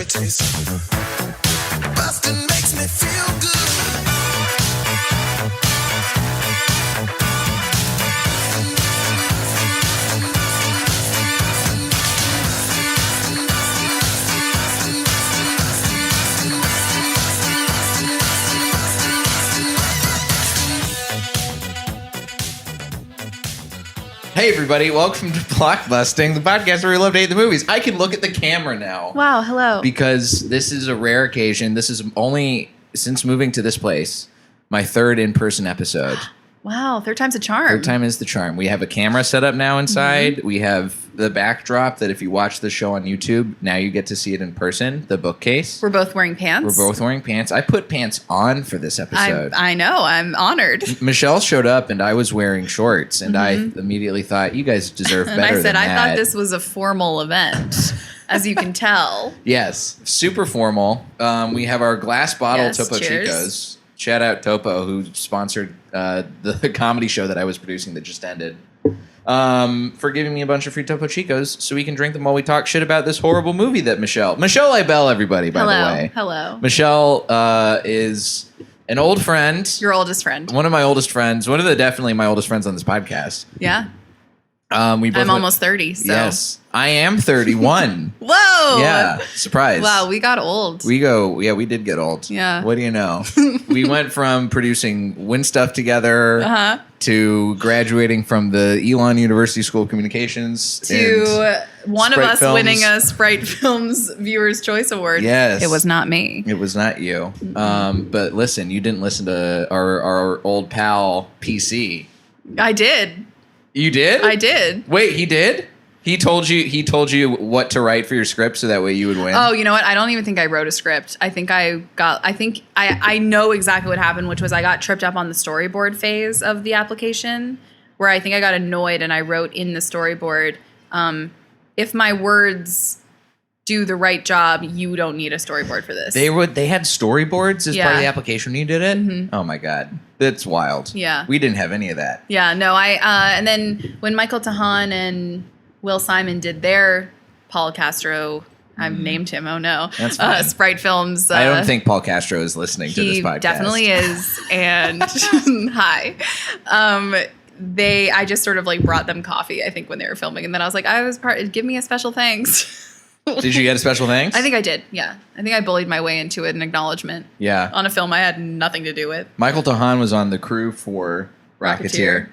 taste. Busting makes me feel good. Hey everybody, welcome to Blockbusting, the podcast where we love to hate the movies. I can look at the camera now. Wow, hello. Because this is a rare occasion. This is only, since moving to this place, my third in-person episode. Wow, third time's a charm. Third time is the charm. We have a camera set up now inside. Mm-hmm. We have the backdrop that if you watch the show on YouTube, now you get to see it in person, the bookcase. We're both wearing pants. We're both wearing pants. I put pants on for this episode. I know, I'm honored. Michelle showed up and I was wearing shorts and I immediately thought, you guys deserve better than that. And I said, I thought this was a formal event, as you can tell. Yes, super formal. We have our glass bottle Topo cheers. Chicos. Shout out Topo, who sponsored the comedy show that I was producing that just ended, for giving me a bunch of free Topo Chicos so we can drink them while we talk shit about this horrible movie that Michelle Leibel, everybody, by the way. Hello. Michelle is an old friend. Your oldest friend. One of my oldest friends. One of the definitely my oldest friends on this podcast. Yeah. I'm almost 30, so. Yes. I am 31. Whoa! Yeah. Surprise. Wow, we got old. We did get old. Yeah. What do you know? We went from producing Win Stuff together to graduating from the Elon University School of Communications to one of us Films. Winning a Sprite Films Viewer's Choice Award. Yes. It was not me. It was not you. But listen, you didn't listen to our old pal PC. I did. You did? I did. Wait, he did? He told you what to write for your script so that way you would win? Oh, you know what? I don't even think I wrote a script. I know exactly what happened, which was I got tripped up on the storyboard phase of the application, where I think I got annoyed and I wrote in the storyboard, if my words do the right job, you don't need a storyboard for this. They had storyboards as part of the application when you did it? Mm-hmm. Oh my God. That's wild. Yeah. We didn't have any of that. Yeah, no, and then when Michael Tahan and Will Simon did their Paul Castro, I've named him, oh no. That's fine. Sprite Films. I don't think Paul Castro is listening to this podcast. He definitely is, and hi. I just sort of like brought them coffee, I think, when they were filming, and then I was like, give me a special thanks. Did you get a special thanks? I think I did, yeah. I think I bullied my way into an acknowledgement. Yeah. On a film I had nothing to do with. Michael Tahan was on the crew for Rocketeer.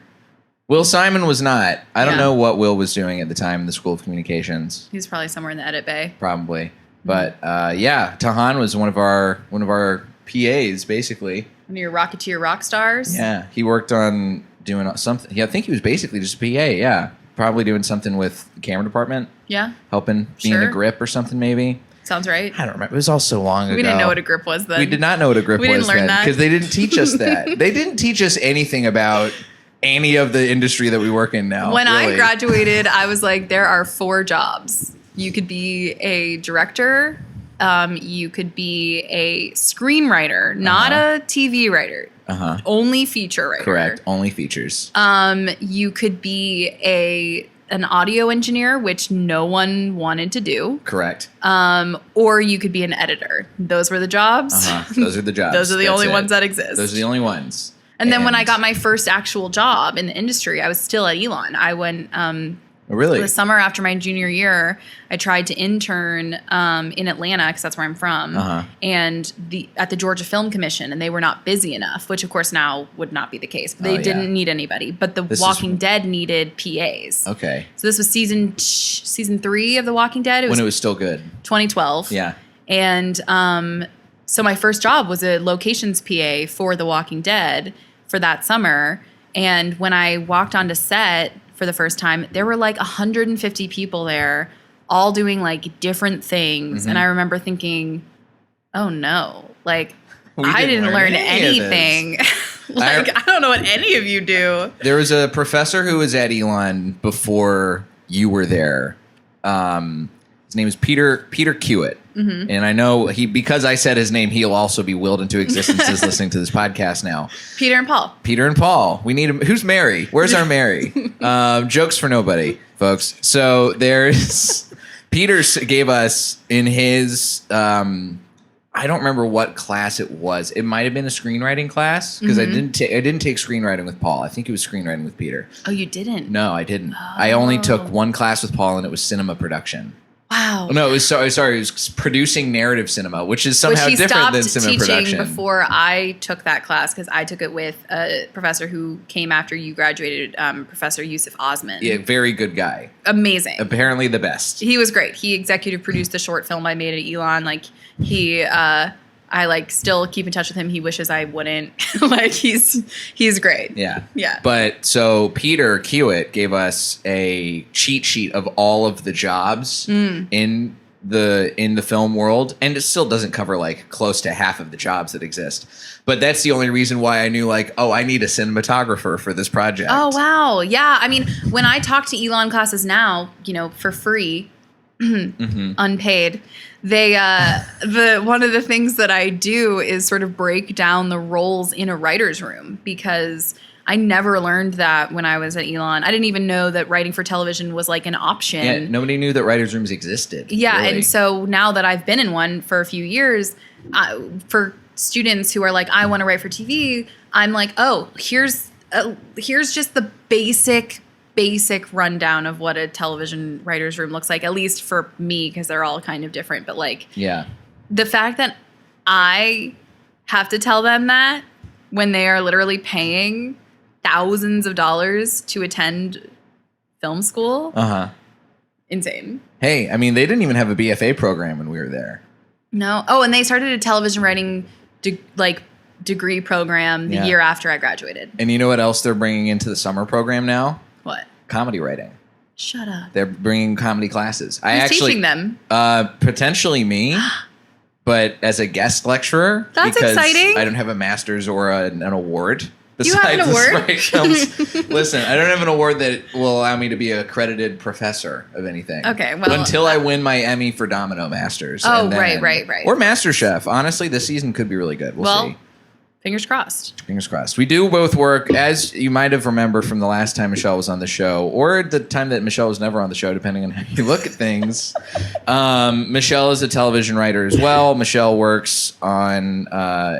Will Simon was not. I don't know what Will was doing at the time in the School of Communications. He was probably somewhere in the edit bay. Probably. But Tahan was one of our PAs, basically. One of your Rocketeer rock stars. Yeah. He worked on doing something. Yeah, I think he was basically just a PA, yeah. Probably doing something with the camera department. Yeah. Helping being a grip or something, maybe. Sounds right. I don't remember. It was all so long ago. We didn't know what a grip was then. We did not know what a grip was then. We didn't learn that. Because they didn't teach us that. They didn't teach us anything about any of the industry that we work in now. When I graduated, I was like, there are 4 jobs. You could be a director. You could be a screenwriter, not a TV writer. Only feature writer. Correct. Only features. You could be an audio engineer, which no one wanted to do. Correct. Or you could be an editor. Those were the jobs. Those are the jobs. Those are the only ones that exist. Those are the only ones. And then when I got my first actual job in the industry, I was still at Elon. I went really? The summer after my junior year, I tried to intern in Atlanta, because that's where I'm from, and at the Georgia Film Commission, and they were not busy enough, which of course now would not be the case. But they didn't need anybody. But The Walking Dead needed PAs. Okay. So this was season 3 of The Walking Dead. When it was still good. 2012. Yeah. And so my first job was a locations PA for The Walking Dead for that summer. And when I walked onto set for the first time, there were like 150 people there, all doing like different things. And I remember thinking, oh no, like I didn't learn anything. I don't know what any of you do. There was a professor who was at Elon before you were there. His name is Peter Kiewit. And I know because I said his name, he'll also be willed into existence as listening to this podcast now. Peter and Paul. We need him. Who's Mary? Where's our Mary? Jokes for nobody, folks. So there's Peter gave us in his, I don't remember what class it was. It might have been a screenwriting class because I didn't take screenwriting with Paul. I think it was screenwriting with Peter. Oh, you didn't? No, I didn't. I only took one class with Paul, and it was cinema production. Wow. No, it was sorry. It was producing narrative cinema, which is somehow different than cinema production. Before I took that class, because I took it with a professor who came after you graduated, Professor Yusuf Osman. Yeah, very good guy. Amazing. Apparently the best. He was great. He executive produced the short film I made at Elon. Like I like still keep in touch with him. He wishes I wouldn't. Like he's great. Yeah. Yeah. But so Peter Kiewit gave us a cheat sheet of all of the jobs in the film world, and it still doesn't cover like close to half of the jobs that exist. But that's the only reason why I knew like, oh, I need a cinematographer for this project. Oh wow. Yeah. I mean, when I talk to Elon classes now, for free, unpaid, they one of the things that I do is sort of break down the roles in a writer's room, because I never learned that when I was at Elon. I didn't even know that writing for television was like an option. Yeah, nobody knew that writers' rooms existed. Yeah, really. And so now that I've been in one for a few years, for students who are like, I want to write for TV, I'm like, oh, here's just the basic rundown of what a television writer's room looks like, at least for me, because they're all kind of different. But like, yeah, the fact that I have to tell them that when they are literally paying thousands of dollars to attend film school, insane. Hey, I mean, they didn't even have a BFA program when we were there. No. Oh, and they started a television writing degree program the year after I graduated. And you know what else they're bringing into the summer program now? What? Comedy writing. Shut up. They're bringing comedy classes. Who's teaching them? Potentially me, but as a guest lecturer. That's because exciting. I don't have a master's or an award. You have an award? Listen, I don't have an award that will allow me to be an accredited professor of anything. Okay, well, until I win my Emmy for Domino Masters. Oh, right. Or MasterChef. Honestly, this season could be really good. We'll see. Fingers crossed. Fingers crossed. We do both work, as you might have remembered from the last time Michelle was on the show, or the time that Michelle was never on the show, depending on how you look at things. Michelle is a television writer as well. Michelle works on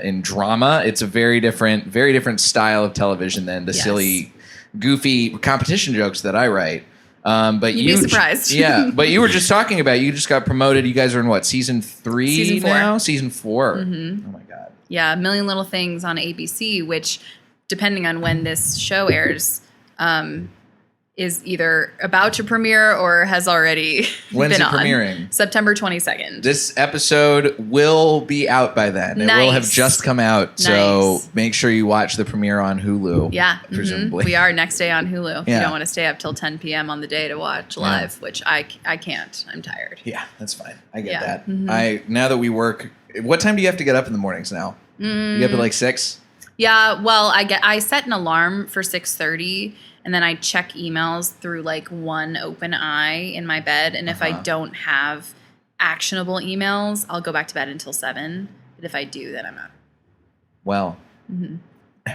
in drama. It's a very different style of television than the silly, goofy competition jokes that I write. But You'd be surprised. Yeah, but you were just talking about, you just got promoted. You guys are in what, season 3 Season 4. now? Season 4. Mm-hmm. Oh my God. Yeah, A Million Little Things on ABC, which, depending on when this show airs, is either about to premiere or has already When's been it on. premiering? September 22nd. This episode will be out by then. It will have just come out, so make sure you watch the premiere on Hulu. Yeah, presumably. We are next day on Hulu. Yeah. You don't want to stay up till 10 p.m. on the day to watch live, which I can't. I'm tired. Yeah, that's fine. I get that. Mm-hmm. Now that we work, what time do you have to get up in the mornings now? You get up at like 6? Yeah, well, I set an alarm for 6:30, and then I check emails through like one open eye in my bed. And if I don't have actionable emails, I'll go back to bed until 7. But if I do, then I'm out. Well,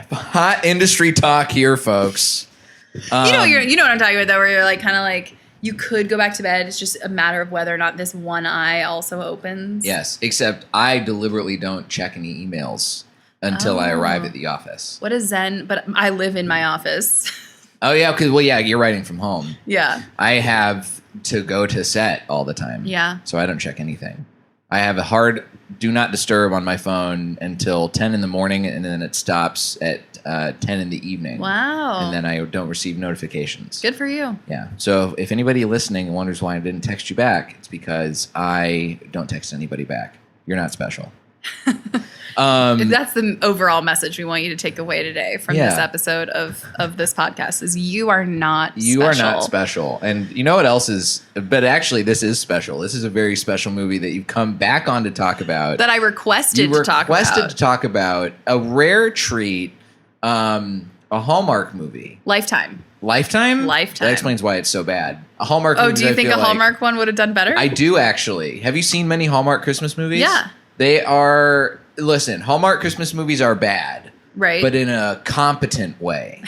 hot industry talk here, folks. You know what I'm talking about, though, where you're like kind of like, you could go back to bed. It's just a matter of whether or not this one eye also opens. Yes, except I deliberately don't check any emails until I arrive at the office. What is Zen? But I live in my office. Oh, yeah, because, you're writing from home. Yeah. I have to go to set all the time. Yeah. So I don't check anything. I have a hard do not disturb on my phone until 10 in the morning, and then it stops at 10 in the evening. Wow. And then I don't receive notifications. Good for you. Yeah. So if anybody listening wonders why I didn't text you back, it's because I don't text anybody back. You're not special. That's the overall message we want you to take away today from this episode of this podcast is you are not special. You are not special. And you know what else is, but actually this is special. This is a very special movie that you've come back on to talk about. That I requested to talk about. to talk about. A rare treat, a Hallmark movie. Lifetime. Lifetime? Lifetime. That explains why it's so bad. A Hallmark movie. Oh, do you think a Hallmark one would have done better? I do, actually. Have you seen many Hallmark Christmas movies? Yeah. They are... Listen, Hallmark Christmas movies are bad. Right. But in a competent way.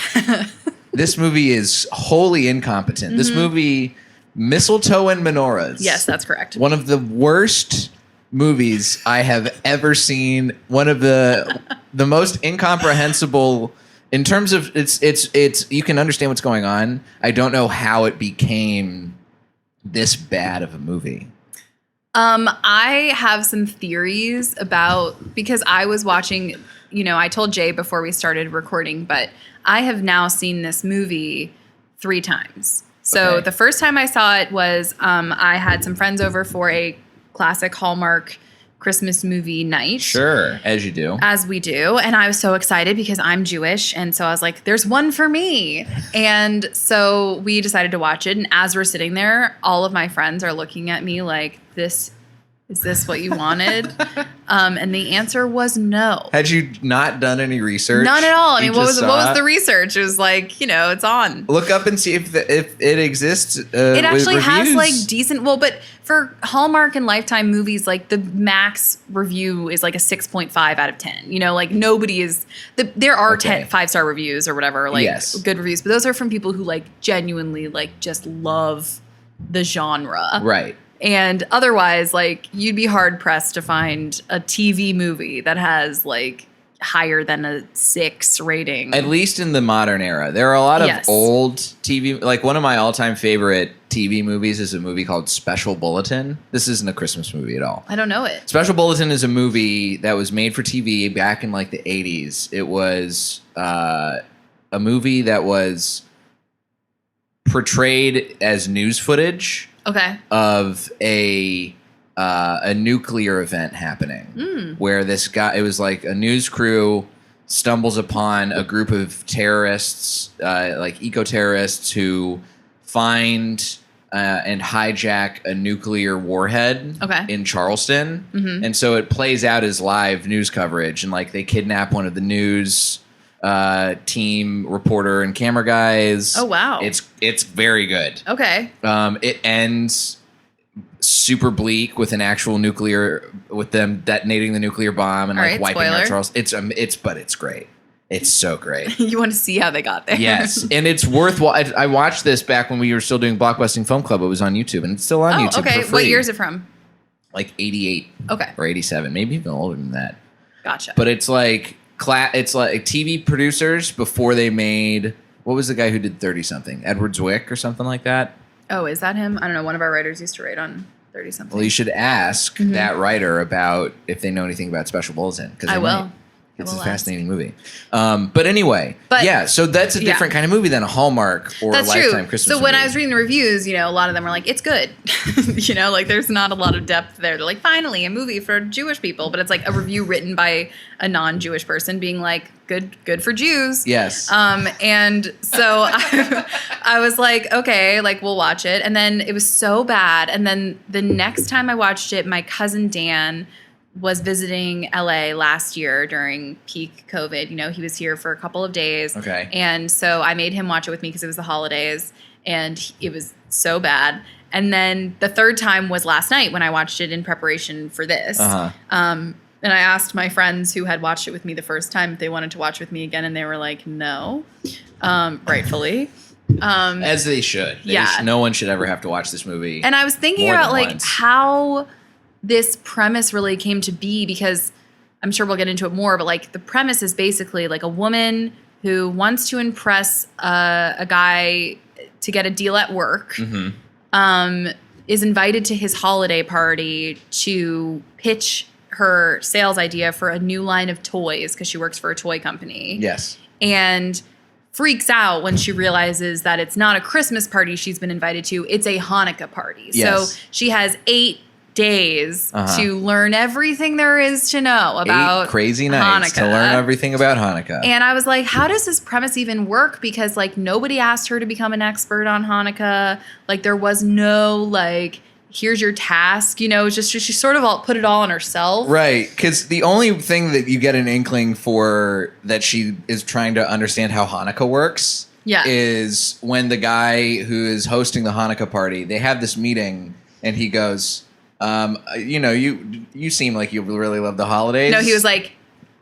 This movie is wholly incompetent. This movie Mistletoe and Menorahs. Yes, that's correct. One of the worst movies I have ever seen. One of the most incomprehensible in terms of it's you can understand what's going on. I don't know how it became this bad of a movie. I have some theories about, because I was watching, I told Jay before we started recording, but I have now seen this movie 3 times. So Okay. the first time I saw it was I had some friends over for a classic Hallmark Christmas movie night. Sure, as you do. As we do. And I was so excited because I'm Jewish. And so I was like, there's one for me. And so we decided to watch it. And as we're sitting there, all of my friends are looking at me like, is this what you wanted? And the answer was no. Had you not done any research? None at all. I mean, You what just was the research? It was like, it's on. Look up and see if it exists. It actually with has reviews. like decent. Well, but for Hallmark and Lifetime movies, like the max review is like a 6.5 out of 10. Like nobody is. There are Okay. 5-star reviews or whatever, like Yes. good reviews, but those are from people who like genuinely like just love the genre. Right. And otherwise, like you'd be hard pressed to find a TV movie that has like higher than a 6 rating. At least in the modern era. There are a lot of Yes. old TV. Like one of my all-time favorite TV movies is a movie called Special Bulletin. This isn't a Christmas movie at all. I don't know it. Special Bulletin is a movie that was made for TV back in like the 80s. It was a movie that was portrayed as news footage Okay. of a nuclear event happening where it was like a news crew stumbles upon a group of terrorists, like eco-terrorists who find and hijack a nuclear warhead in Charleston. Mm-hmm. And so it plays out as live news coverage, and like they kidnap one of the news team reporter and camera guys. Oh, wow. It's very good. Okay. It ends super bleak with an actual with them detonating the nuclear bomb and All like right, wiping out spoiler. Charles. But it's great. It's so great. You want to see how they got there. Yes, and it's worthwhile. I watched this back when we were still doing Blockbusting Film Club. It was on YouTube, and it's still on YouTube Okay. for free. What year is it from? Like 88 Okay. or 87, maybe even older than that. Gotcha. But it's like it's like TV producers before they made, what was the guy who did 30 something? Edward Zwick or something like that. Oh, is that him? I don't know. One of our writers used to write on 30 something. Well, you should ask Mm-hmm. that writer about if they know anything about Special Bulletin. I will. It's I a will fascinating movie. But anyway, But- yeah, so that's a different kind of movie than a Hallmark or That's Lifetime true. Christmas So when movie. I was reading the reviews, a lot of them were like, it's good. Like there's not a lot of depth there. They're like, finally, a movie for Jewish people. But it's like a review written by a non-Jewish person being like, good for Jews. Yes. And so I was like, okay, like we'll watch it. And then it was so bad. And then the next time I watched it, my cousin Dan was visiting LA last year during peak COVID. He was here for a couple of days. Okay. And so I made him watch it with me because it was the holidays and it was so bad. And then the third time was last night when I watched it in preparation for this. Uh-huh. And I asked my friends who had watched it with me the first time if they wanted to watch with me again, and they were like, no, rightfully. As they should. Yeah. No one should ever have to watch this movie. And I was thinking more about than like once. how this premise really came to be, because I'm sure we'll get into it more, but like the premise is basically like a woman who wants to impress a guy to get a deal at work, is invited to his holiday party to pitch her sales idea for a new line of toys because she works for a toy company. Yes. And freaks out when she realizes that it's not a Christmas party she's been invited to, it's a Hanukkah party. Yes. So she has 8 days to learn everything there is to know about 8 crazy nights Hanukkah. to learn everything about Hanukkah. And I was like, how does this premise even work? Because like nobody asked her to become an expert on Hanukkah. Like there was no like, here's your task. It's just she sort of put it all on herself. Right, because the only thing that you get an inkling for that she is trying to understand how Hanukkah works is when the guy who is hosting the Hanukkah party, they have this meeting and he goes, you seem like you really love the holidays. No, he was like,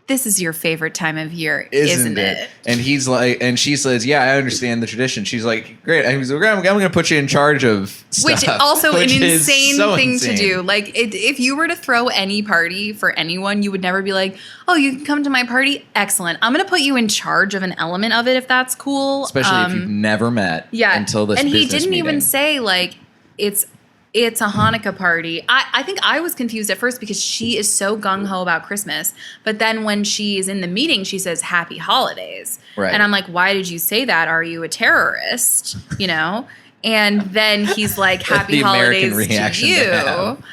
this is your favorite time of year, isn't it? And he's like, and she says, yeah, I understand the tradition. She's like, great. I'm going to put you in charge of stuff. Which also which an is insane so thing insane. to do. Like, if you were to throw any party for anyone, you would never be like, oh, you can come to my party? Excellent. I'm going to put you in charge of an element of it if that's cool. Especially if you've never met until this and he business didn't even meeting. say, like, it's a Hanukkah party. I think I was confused at first because she is so gung-ho about Christmas. But then when she's in the meeting, she says, Happy Holidays. Right. And I'm like, why did you say that? Are you a terrorist? You know? And then he's like, Happy the American Holidays reaction to to you. have.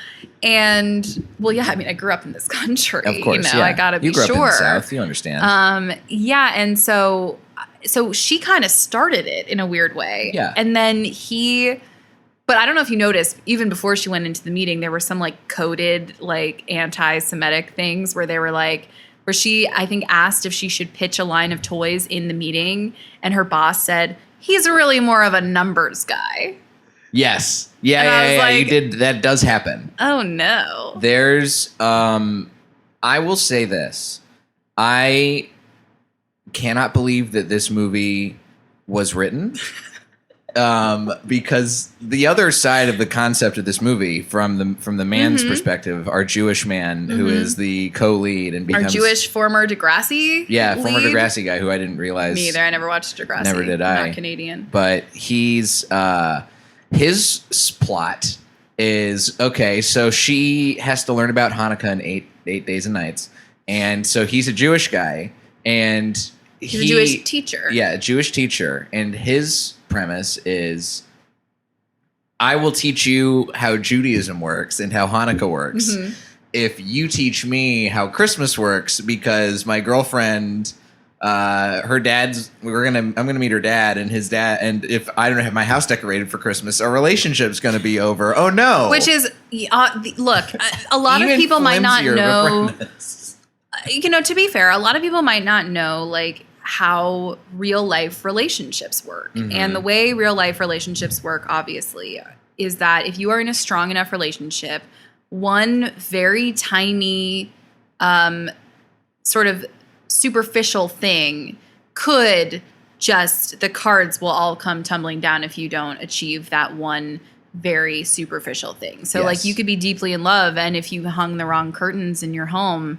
And, well, yeah, I mean, I grew up in this country. Of course, you know, yeah. I gotta be You grew up in sure. the South. You understand. Yeah, and so she kind of started it in a weird way. Yeah. And then but I don't know if you noticed, even before she went into the meeting, there were some like coded like anti-Semitic things where they were like, where she, I think, asked if she should pitch a line of toys in the meeting. And her boss said, he's really more of a numbers guy. Yes. And I was Yeah. like, You did. That does happen. Oh, no. There's, I will say this. I cannot believe that this movie was written. Because the other side of the concept of this movie, from the man's perspective, our Jewish man who is the co-lead and becomes Our Jewish former Degrassi former lead? Degrassi guy who I didn't realize. Me either. I never watched Degrassi. Never did I'm I. not Canadian. But he's his plot is okay. So she has to learn about Hanukkah in eight days and nights, and so he's a Jewish guy, and He's a Jewish teacher. Yeah, a Jewish teacher, and his premise is, I will teach you how Judaism works and how Hanukkah works if you teach me how Christmas works, because my girlfriend, her dad's, I'm gonna meet her dad and his dad, and if I don't have my house decorated for Christmas, our relationship's gonna be over. Oh no! Which is, look, a lot of Even people might not flimsier of a know. premise. You know, to be fair, a lot of people might not know like how real life relationships work. And the way real life relationships work, obviously, is that if you are in a strong enough relationship, one very tiny sort of superficial thing could just, the cards will all come tumbling down if you don't achieve that one very superficial thing. So like you could be deeply in love, and if you hung the wrong curtains in your home,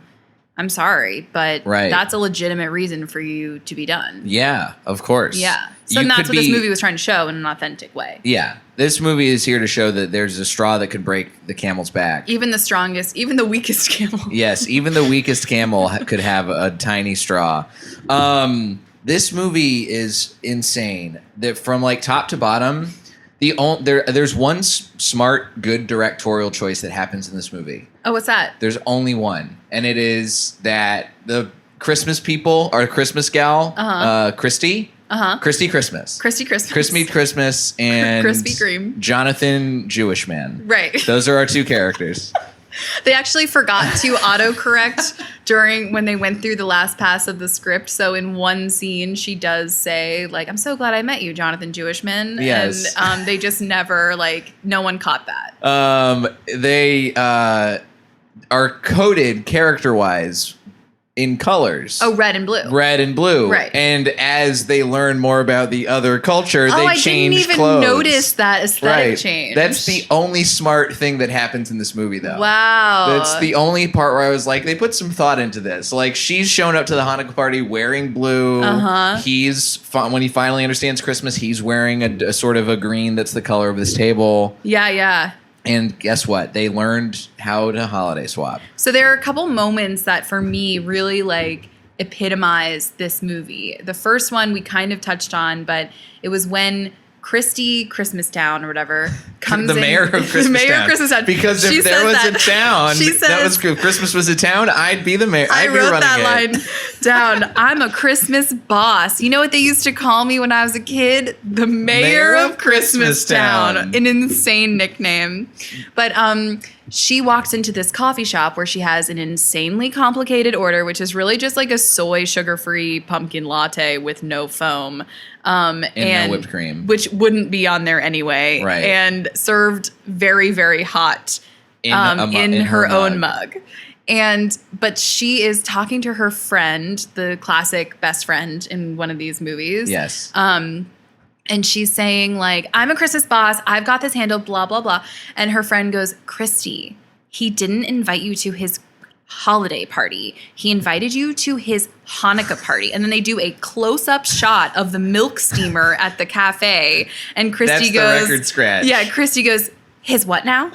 I'm sorry, but that's a legitimate reason for you to be done. Yeah, of course. Yeah. So that's what this movie was trying to show in an authentic way. Yeah. This movie is here to show that there's a straw that could break the camel's back. Even the strongest, even the weakest camel. Yes, even the weakest camel could have a tiny straw. This movie is insane. That from like top to bottom, there's one smart, good directorial choice that happens in this movie. Oh, what's that? There's only one, and it is that the Christmas people, or Christmas gal, Christy. Christy Christmas. Christy Christmas. Crispy Christmas and Krispy Kreme. Jonathan Jewish Man. Right. Those are our two characters. They actually forgot to autocorrect during when they went through the last pass of the script. So in one scene, she does say, like, I'm so glad I met you, Jonathan Jewishman. Yes. And they just never, like, no one caught that. They are coded character-wise in colors. Oh, red and blue. Red and blue. Right. And as they learn more about the other culture, they change I didn't even clothes. notice that aesthetic change. That's the only smart thing that happens in this movie, though. Wow. That's the only part where I was like, they put some thought into this. Like, she's shown up to the Hanukkah party wearing blue. He's, when he finally understands Christmas, he's wearing a sort of a green that's the color of this table. Yeah, yeah. And guess what? They learned how to holiday swap. So there are a couple moments that for me really like epitomize this movie. The first one we kind of touched on, but it was when Christy Christmastown or whatever comes the mayor of Christmastown. The mayor of Christmastown. Because she if there was a town, she says, that was if Christmas was a town, I'd be the mayor. I I'd be wrote running that it. line down. I'm a Christmas boss. You know what they used to call me when I was a kid? The mayor of Christmastown. An insane nickname. But she walks into this coffee shop where she has an insanely complicated order, which is really just like a soy sugar-free pumpkin latte with no foam. And no whipped cream. Which wouldn't be on there anyway. Right. And served very, very hot in her own mug. But she is talking to her friend, the classic best friend in one of these movies. Yes. And she's saying, like, I'm a Christmas boss. I've got this handled, blah, blah, blah. And her friend goes, Christy, he didn't invite you to his holiday party. He invited you to his Hanukkah party. And then they do a close-up shot of the milk steamer at the cafe. And Christy goes... That's the record scratch. Yeah, Christy goes, his what now?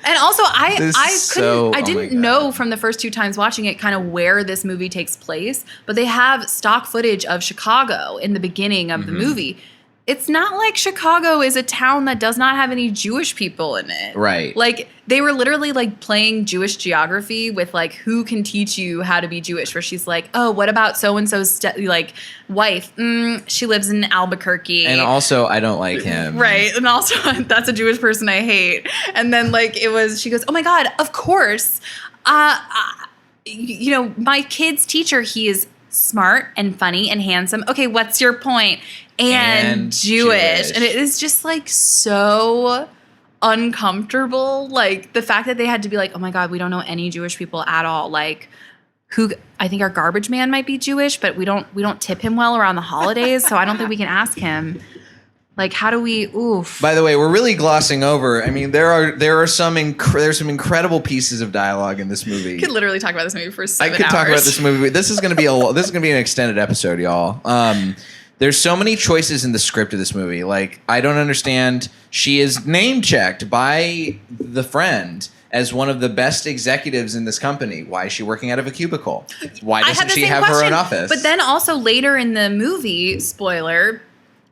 And also, I didn't know from the first 2 times watching it kind of where this movie takes place, but they have stock footage of Chicago in the beginning of the movie. It's not like Chicago is a town that does not have any Jewish people in it. Right. Like, they were literally, like, playing Jewish geography with, like, who can teach you how to be Jewish? Where she's like, oh, what about so-and-so's, wife? She lives in Albuquerque. And also, I don't like him. Right. And also, that's a Jewish person I hate. And then, like, she goes, oh, my God, of course. My kid's teacher, he is smart and funny and handsome. Okay, what's your point? And Jewish. And it is just like so uncomfortable. Like the fact that they had to be like, oh my God, we don't know any Jewish people at all. Like I think our garbage man might be Jewish, but we don't tip him well around the holidays. So I don't think we can ask him. Like, how do we? Oof. By the way, we're really glossing over. I mean, there's some incredible pieces of dialogue in this movie. I could literally talk about this movie for 7 hours. I could talk about this movie. This is going to be an extended episode, y'all. There's so many choices in the script of this movie. Like, I don't understand. She is name checked by the friend as one of the best executives in this company. Why is she working out of a cubicle? Why doesn't she have her own office? But then also later in the movie, spoiler,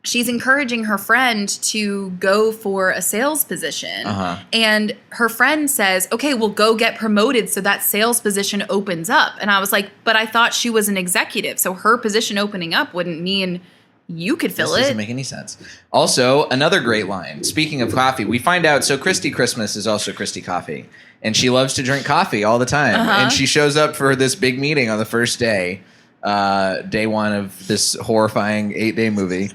she's encouraging her friend to go for a sales position. And her friend says, okay, well, go get promoted so that sales position opens up. And I was like, but I thought she was an executive. So her position opening up wouldn't mean you could fill it. Doesn't make any sense. Also, another great line. Speaking of coffee, we find out, so Christy Christmas is also Christy Coffee. And she loves to drink coffee all the time. And she shows up for this big meeting on the first day, day 1 of this horrifying 8-day movie.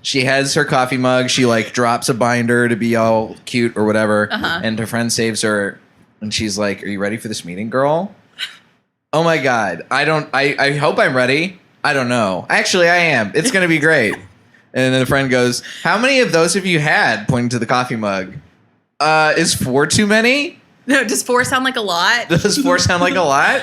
She has her coffee mug. She drops a binder to be all cute or whatever. And her friend saves her. And she's like, are you ready for this meeting, girl? Oh my God. I hope I'm ready. I don't know. Actually, I am. It's going to be great. And then the friend goes, how many of those have you had? Pointing to the coffee mug. Is 4 too many? No, does 4 sound like a lot? Does 4 sound like a lot?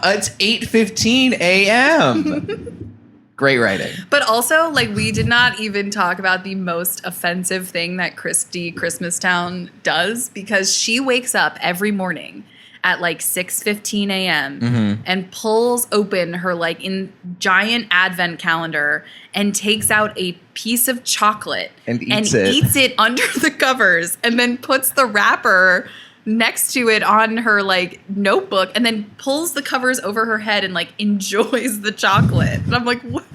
It's 8:15 a.m. Great writing. But also, we did not even talk about the most offensive thing that Christy Christmastown does, because she wakes up every morning at 6:15 a.m. And pulls open her in giant advent calendar and takes out a piece of chocolate and eats it under the covers, and then puts the wrapper next to it on her notebook, and then pulls the covers over her head and enjoys the chocolate. And I'm like, what?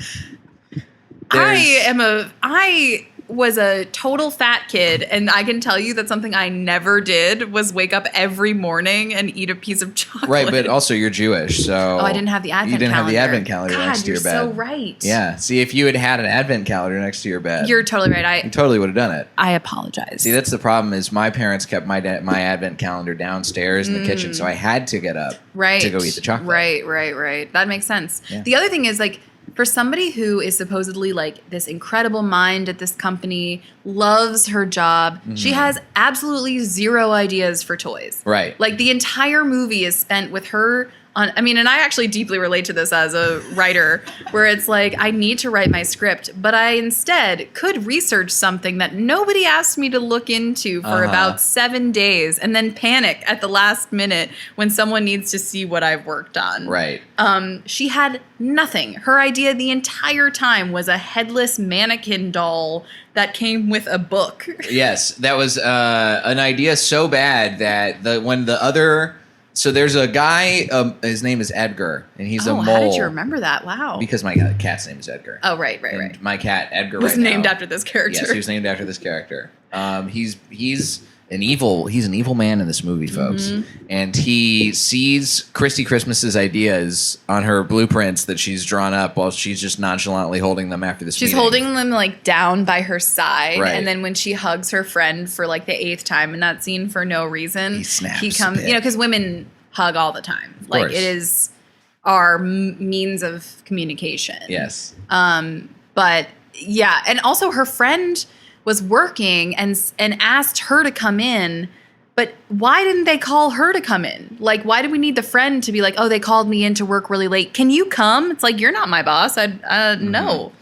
I was a total fat kid, and I can tell you that something I never did was wake up every morning and eat a piece of chocolate. Right, but also you're Jewish, so I didn't have the advent calendar. You didn't have the advent calendar God, next to your bed. You're so right. Yeah. See, if you had an advent calendar next to your bed, you're totally right. You totally would have done it. I apologize. See, that's the problem. Is my parents kept my advent calendar downstairs in the kitchen, so I had to get up to go eat the chocolate. Right. That makes sense. Yeah. The other thing is for somebody who is supposedly this incredible mind at this company, loves her job, she has absolutely zero ideas for toys. Right. The entire movie is spent with her on, and I actually deeply relate to this as a writer, where it's I need to write my script, but I instead could research something that nobody asked me to look into for about 7 days, and then panic at the last minute when someone needs to see what I've worked on. Right. She had nothing. Her idea the entire time was a headless mannequin doll that came with a book. Yes, that was an idea so bad that so there's a guy, his name is Edgar, and he's a mole. How did you remember that? Wow. Because my cat's name is Edgar. Oh, right. My cat, Edgar, was named after this character. Yes, he was named after this character. He's he's an evil man in this movie, folks. And he sees Christy Christmas's ideas on her blueprints that she's drawn up while she's just nonchalantly holding them after this She's meeting. holding them like down by her side. Right. And then when she hugs her friend for like the 8th time in that scene for no reason, He snaps He a comes, bit. you know, because women hug all the time. Like course. it is our means of communication. Yes. But yeah, and also her friend was working and asked her to come in, but why didn't they call her to come in? Like, why did we need the friend to be like, oh, they called me in to work really late. Can you come? It's like, you're not my boss. No.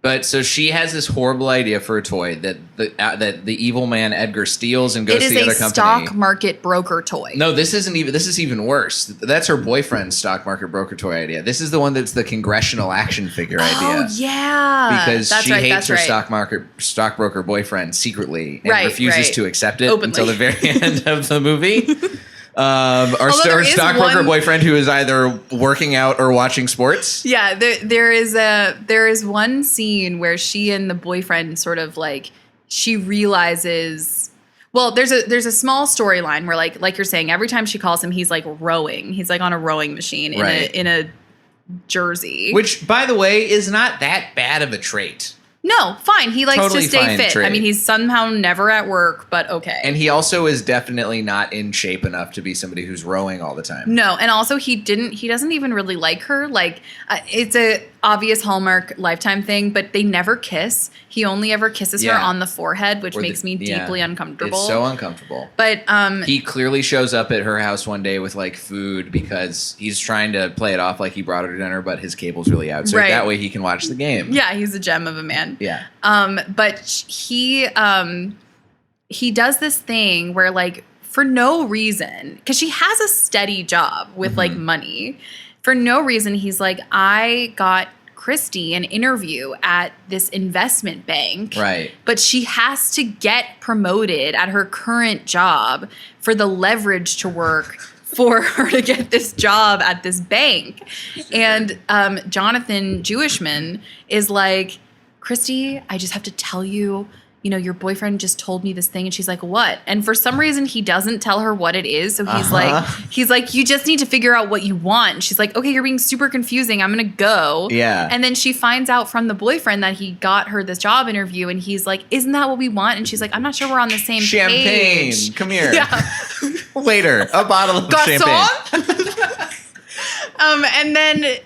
But so she has this horrible idea for a toy that the evil man Edgar steals and goes It to is the other a company. stock market broker toy. No, this is even worse. That's her boyfriend's stock market broker toy idea. This is the one that's the congressional action figure idea. Oh, yeah. Because That's she right, hates that's her right. stockbroker boyfriend secretly and Right, refuses right. to accept it Openly. until the very end of the movie. Our there is stockbroker one- boyfriend who is either working out or watching sports. Yeah, there is one scene where she and the boyfriend sort of like she realizes. Well, there's a small storyline where like you're saying, every time she calls him, he's like rowing. He's like on a rowing machine in a jersey. Which, by the way, is not that bad of a trait. No, fine. He likes Totally to stay fine fit. trait. I mean, he's somehow never at work, but okay. And he also is definitely not in shape enough to be somebody who's rowing all the time. No, and also he doesn't even really like her. Like it's a obvious Hallmark Lifetime thing, but they never kiss. He only ever kisses her Yeah. on the forehead, which Or makes me deeply uncomfortable. It's so uncomfortable. But He clearly shows up at her house one day with like food because he's trying to play it off like he brought her to dinner, but his cable's really out. So Right. that way he can watch the game. yeah, he's a gem of a man. Yeah. But he does this thing where like for no reason, because she has a steady job with like money, for no reason he's like, I got Christy an interview at this investment bank, Right. but she has to get promoted at her current job for the leverage to work for her to get this job at this bank. And Jonathan Jewishman is like, Christy, I just have to tell you, your boyfriend just told me this thing. And she's like, what? And for some reason, he doesn't tell her what it is. So he's like, you just need to figure out what you want. And she's like, okay, you're being super confusing. I'm going to go. Yeah. And then she finds out from the boyfriend that he got her this job interview. And he's like, isn't that what we want? And she's like, I'm not sure we're on the same Champagne. page. Come here. Yeah. Waiter, a bottle of champagne. Garçon?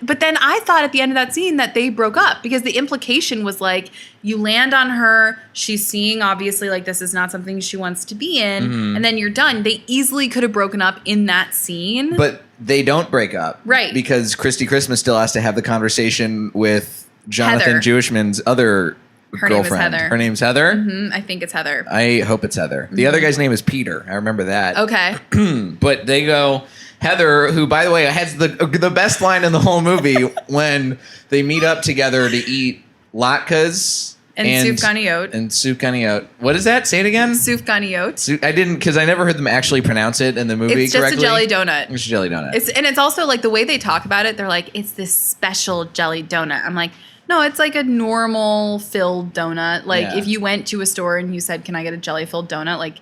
But then I thought at the end of that scene that they broke up because the implication was like, you land on her, she's seeing obviously like this is not something she wants to be in, and then you're done. They easily could have broken up in that scene. But they don't break up. Right. Because Christy Christmas still has to have the conversation with Jonathan Heather. Jewishman's other Her name is girlfriend. Heather. Her name's Heather? I think it's Heather. I hope it's Heather. The other guy's name is Peter. I remember that. Okay. But they go, Heather, who, by the way, has the best line in the whole movie when they meet up together to eat latkes And soufganiot. And soufganiot. What is that? Say it again. Soufganiot. I didn't, because I never heard them actually pronounce it in the movie It's just correctly. a jelly donut. It's a jelly donut. It's also like the way they talk about it, they're like, it's this special jelly donut. I'm like, no, it's like a normal filled donut. Like Yeah. if you went to a store and you said, can I get a jelly filled donut? Like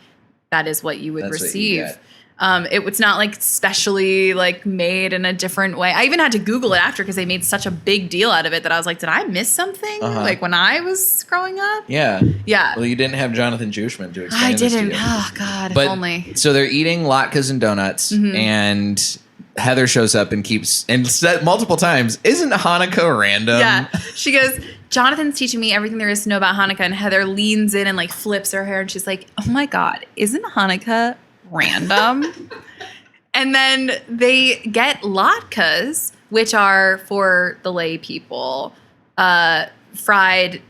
that is what you would That's what you receive. get. It's not like specially like made in a different way. I even had to Google it after because they made such a big deal out of it that I was like, did I miss something? Like when I was growing up? Yeah. Yeah. Well, you didn't have Jonathan Jewishman to explain I this to didn't. you. Oh God, But if only. so they're eating latkes and donuts, and Heather shows up and said multiple times, "Isn't Hanukkah random?" Yeah. She goes, Jonathan's teaching me everything there is to know about Hanukkah. And Heather leans in and like flips her hair and she's like, oh my God, isn't Hanukkah random? And then they get latkes, which are for the lay people, fried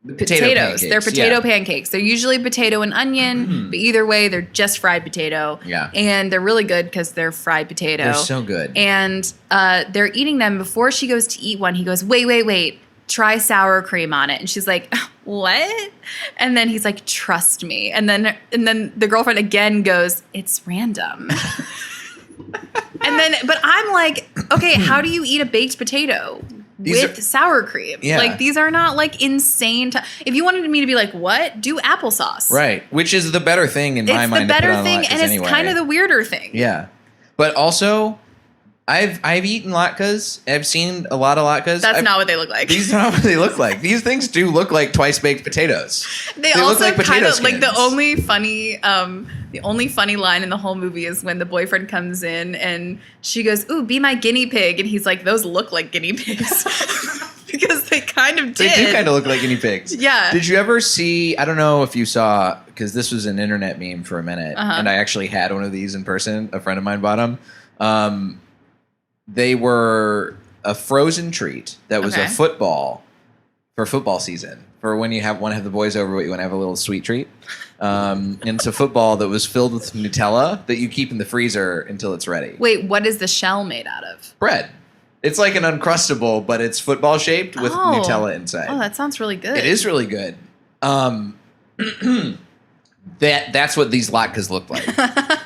potatoes. pancakes, They're potato yeah. pancakes. They're usually potato and onion, but either way, they're just fried potato. Yeah. And they're really good because they're fried potato. They're so good. And they're eating them. Before she goes to eat one, he goes, wait. Try sour cream on it. And she's like, what? And then he's like, trust me. And then the girlfriend again goes, it's random. But I'm like, okay, how do you eat a baked potato? with sour cream. Yeah. Like, these are not like insane. If you wanted me to be like, what? Do applesauce. Right. Which is the better thing in my mind. It's the better to put on thing, latkes and it's anyway. kind of the weirder thing. Yeah. But also, I've eaten latkes. I've seen a lot of latkes. That's not what they look like. These are not what they look like. These things do look like twice baked potatoes. They look also like potato kind of like skins. the only funny line in the whole movie is when the boyfriend comes in and she goes, "Ooh, be my guinea pig," and he's like, "Those look like guinea pigs," because they kind of did. They do kind of look like guinea pigs. Yeah. Did you ever see? I don't know if you saw, because this was an internet meme for a minute, and I actually had one of these in person. A friend of mine bought them. They were a frozen treat that was a football for football season. For when you want to have the boys over, but you want to have a little sweet treat. And it's a football that was filled with Nutella that you keep in the freezer until it's ready. Wait, what is the shell made out of? Bread. It's like an Uncrustable, but it's football shaped with Nutella inside. Oh, that sounds really good. It is really good. That's what these latkes look like.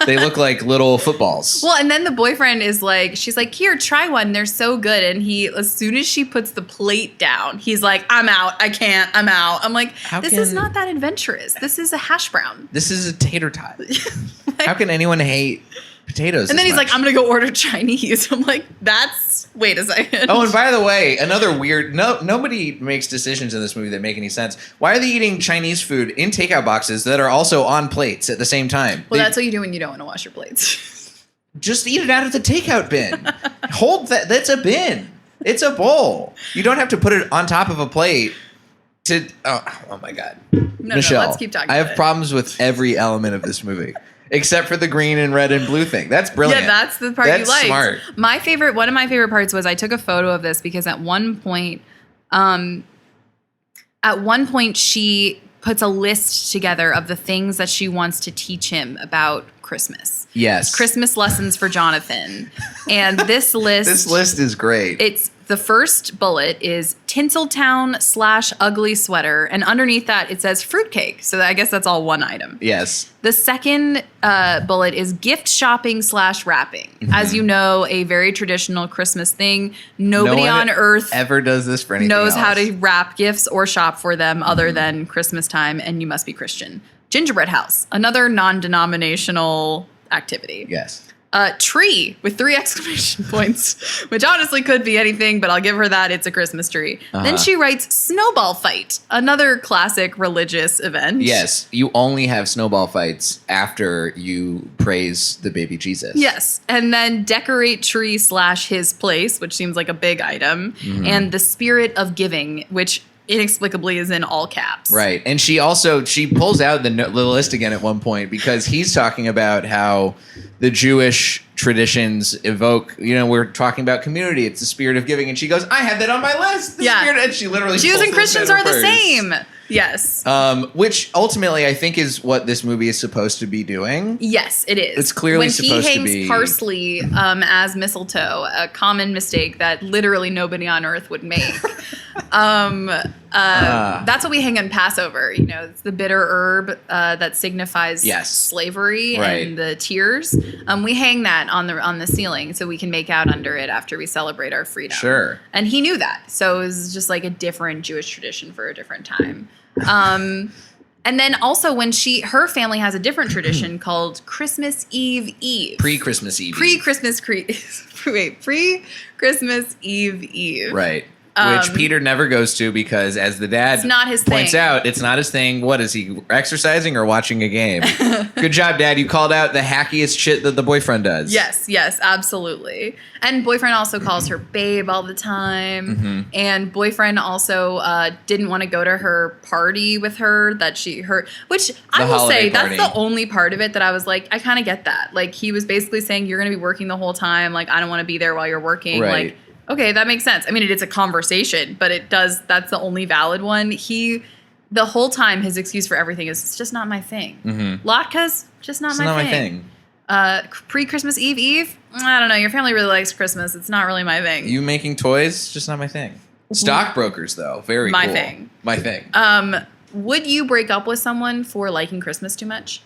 They look like little footballs. Well, and then the boyfriend is like, she's like, "Here, try one. They're so good." And he, as soon as she puts the plate down, he's like, "I'm out. I can't. I'm out." I'm like, this is not that adventurous. This is a hash brown. This is a tater tot. How can anyone hate potatoes? And then as he's much? like, "I'm going to go order Chinese." I'm like, wait a second. Oh, and by the way, another weird. Nobody makes decisions in this movie that make any sense. Why are they eating Chinese food in takeout boxes that are also on plates at the same time? Well, that's what you do when you don't want to wash your plates. Just eat it out of the takeout bin. Hold that. That's a bin. It's a bowl. You don't have to put it on top of a plate. Oh my God, Michelle, let's keep talking. I have problems with every element of this movie. Except for the green and red and blue thing. That's brilliant. Yeah, that's the part you liked. Smart. One of my favorite parts was I took a photo of this because at one point she puts a list together of the things that she wants to teach him about Christmas. Yes. Christmas lessons for Jonathan. And this list... This list is great. It's the first bullet is Tinseltown/ugly sweater. And underneath that, it says fruitcake. So I guess that's all one item. Yes. The second bullet is gift shopping/wrapping. Mm-hmm. As you know, a very traditional Christmas thing. Nobody no one on earth ever does this for anything knows else. how to wrap gifts or shop for them other than Christmas time, and you must be Christian. Gingerbread house, another non-denominational activity. Yes. Tree with 3 exclamation points, which honestly could be anything, but I'll give her that. It's a Christmas tree. Then she writes snowball fight, another classic religious event. Yes. You only have snowball fights after you praise the baby Jesus. Yes. And then decorate tree/his place, which seems like a big item. And the spirit of giving, which inexplicably is in all caps. Right. And she pulls out the list again at one point because he's talking about how the Jewish traditions evoke, we're talking about community. It's the spirit of giving. And she goes, "I have that on my list." And she literally Jews pulls and Christians are the purse. same. Yes. Which ultimately I think is what this movie is supposed to be doing. Yes, it is. It's clearly supposed to be. When he hangs parsley as mistletoe, a common mistake that literally nobody on earth would make. That's what we hang on Passover. It's the bitter herb that signifies slavery and the tears. We hang that on the ceiling so we can make out under it after we celebrate our freedom. Sure. And he knew that, so it was just like a different Jewish tradition for a different time. And then also when her family has a different tradition called Christmas Eve. Pre-Christmas Eve. Pre-Christmas Eve. Right. Which Peter never goes to because, as the dad points out, it's not his thing. What is he, exercising or watching a game? Good job, Dad. You called out the hackiest shit that the boyfriend does. Yes, absolutely. And boyfriend also calls her babe all the time. And boyfriend also didn't want to go to her party with her which I will say that's the only part of it that I was like, I kind of get that. Like, he was basically saying, you're going to be working the whole time. Like, I don't want to be there while you're working. Right. Like, okay, that makes sense. I mean, it's a conversation, but that's the only valid one. The whole time, his excuse for everything is, it's just not my thing. Latkes, just not my thing. Pre-Christmas Eve? I don't know. Your family really likes Christmas. It's not really my thing. You making toys? Just not my thing. Stockbrokers, though. Very cool. My thing. Would you break up with someone for liking Christmas too much?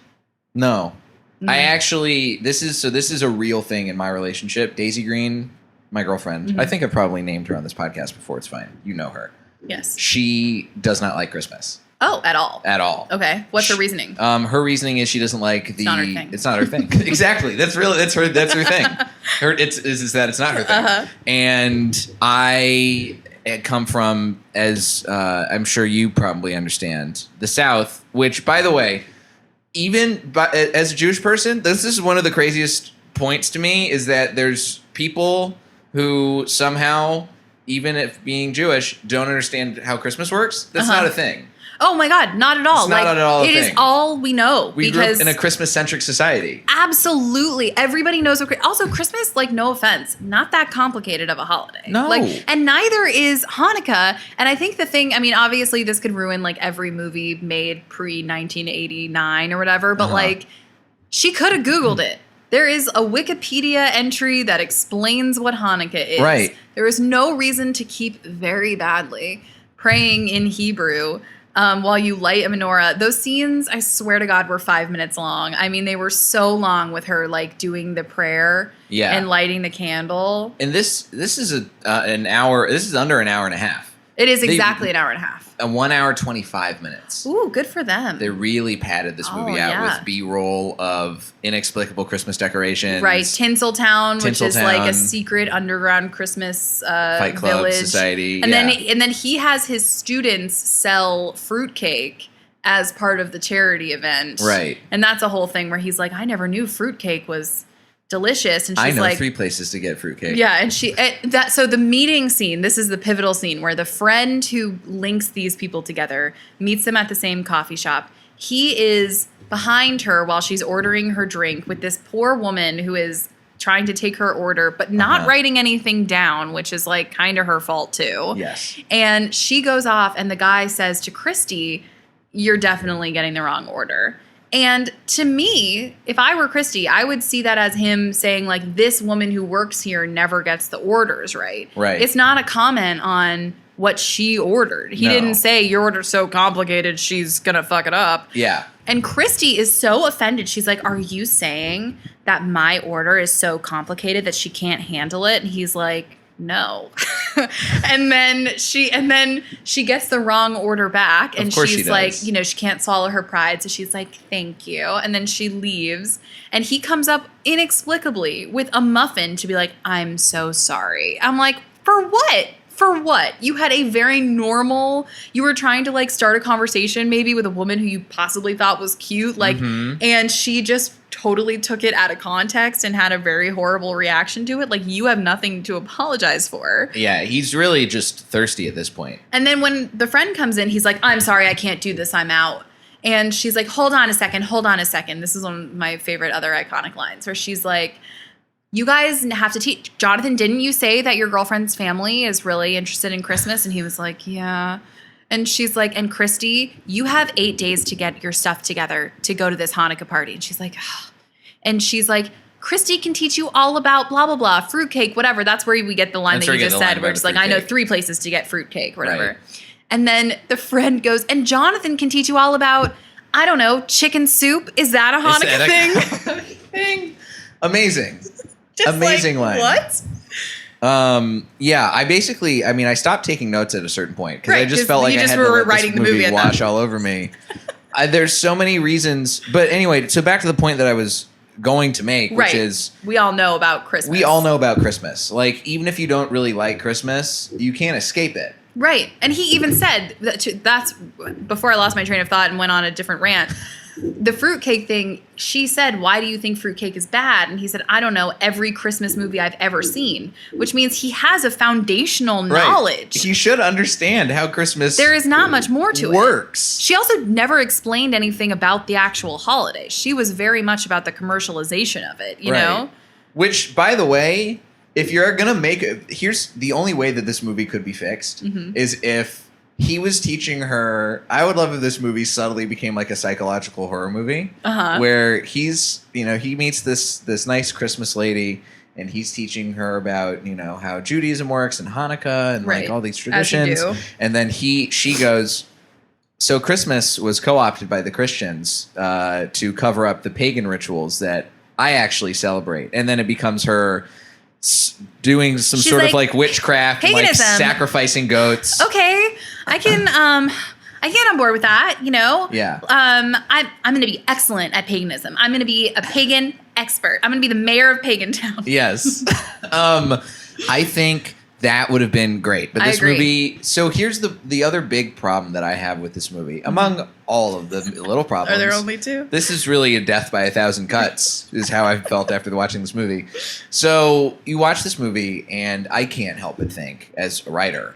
No. I actually, this is a real thing in my relationship. Daisy Green my girlfriend, I think I've probably named her on this podcast before. It's fine. You know her. Yes. She does not like Christmas. Oh, at all? At all. Okay. What's her reasoning? Her reasoning is she doesn't like the. It's not her thing. It's not her thing. Exactly. That's her thing. Is that it's not her thing. And I come from, as I'm sure you probably understand, the South. Which, by the way, as a Jewish person, this is one of the craziest points to me. Is that there's people who somehow, even if being Jewish, don't understand how Christmas works. That's not a thing. Oh my God, not at all. It's not at all a it thing. Is all we know. We grew up in a Christmas-centric society. Absolutely. Everybody knows what also Christmas, like, no offense, not that complicated of a holiday. No. And neither is Hanukkah. And I think the thing, I mean, obviously this could ruin like every movie made pre-1989 or whatever, but like she could have Googled it. There is a Wikipedia entry that explains what Hanukkah is. Right. There is no reason to keep very badly praying in Hebrew while you light a menorah. Those scenes, I swear to God, were 5 minutes long. I mean, they were so long with her like doing the prayer and lighting the candle. And this is an hour. This is under an hour and a half. It is exactly an hour and a half. 1 hour 25 minutes. Ooh, good for them. They really padded this movie out with B-roll of inexplicable Christmas decorations. Right, Tinseltown, which is like a Tinseltown. secret underground Christmas Fight Club village. society. And then he has his students sell fruitcake as part of the charity event. Right. And that's a whole thing where he's like, I never knew fruitcake was delicious. And she's I know like, 3 places to get fruitcake. yeah, and so the meeting scene, this is the pivotal scene where the friend who links these people together meets them at the same coffee shop. He is behind her while she's ordering her drink with this poor woman who is trying to take her order, but not writing anything down, which is like kind of her fault too. Yes. And she goes off and the guy says to Christy, you're definitely getting the wrong order. And to me, if I were Christy, I would see that as him saying, like, this woman who works here never gets the orders right. Right. It's not a comment on what she ordered. He didn't say, your order's so complicated, she's going to fuck it up. Yeah. And Christy is so offended. She's like, are you saying that my order is so complicated that she can't handle it? And he's like, no. and then she gets the wrong order back, and she's like, you know, she can't swallow her pride, so she's like, thank you. And then she leaves, and he comes up inexplicably with a muffin to be like, I'm so sorry. I'm like, for what? For what? You had a very normal, you were trying to like start a conversation maybe with a woman who you possibly thought was cute, like, and she just totally took it out of context and had a very horrible reaction to it. Like, you have nothing to apologize for. Yeah, he's really just thirsty at this point. And then when the friend comes in, he's like, I'm sorry, I can't do this, I'm out. And she's like, hold on a second. This is one of my favorite other iconic lines where she's like, you guys have to teach. Jonathan, didn't you say that your girlfriend's family is really interested in Christmas? And he was like, yeah. And she's like, and Christy, you have 8 days to get your stuff together to go to this Hanukkah party. And she's like, ugh. And she's like, Christy can teach you all about blah, blah, blah, fruitcake, whatever. That's where we get the line that you just said, where it's like, I know 3 places to get fruitcake or whatever. Right. And then the friend goes, and Jonathan can teach you all about, I don't know, chicken soup. Is that a Hanukkah thing? Amazing. Just amazing like, line. What? Yeah, I stopped taking notes at a certain point because I just felt like I had to let this movie wash all over me. There's so many reasons. But anyway, so back to the point that I was going to make, which is... We all know about Christmas. We all know about Christmas. Like, even if you don't really like Christmas, you can't escape it. Right. And he even said, that's before I lost my train of thought and went on a different rant. The fruitcake thing, she said, why do you think fruitcake is bad? And he said, I don't know, every Christmas movie I've ever seen, which means he has a foundational knowledge. He should understand how Christmas There is not much more to works. She also never explained anything about the actual holiday. She was very much about the commercialization of it, you know? Which, by the way, if you're going to make it, here's the only way that this movie could be fixed is if he was teaching her. I would love if this movie subtly became like a psychological horror movie where he's, you know, he meets this nice Christmas lady and he's teaching her about, you know, how Judaism works and Hanukkah and like all these traditions. And then she goes, so Christmas was co-opted by the Christians to cover up the pagan rituals that I actually celebrate. And then it becomes her doing some She's sort of like, like witchcraft, and, like paganism. sacrificing goats. Okay, I get on board with that. You know. Yeah. I'm going to be excellent at paganism. I'm going to be a pagan expert. I'm going to be the mayor of Pagan Town. Yes. I think that would have been great. But I this agree. movie, so here's the other big problem that I have with this movie. Among all of the little problems. Are there only two? This is really a death by 1,000 cuts, is how I felt after watching this movie. So you watch this movie, and I can't help but think, as a writer,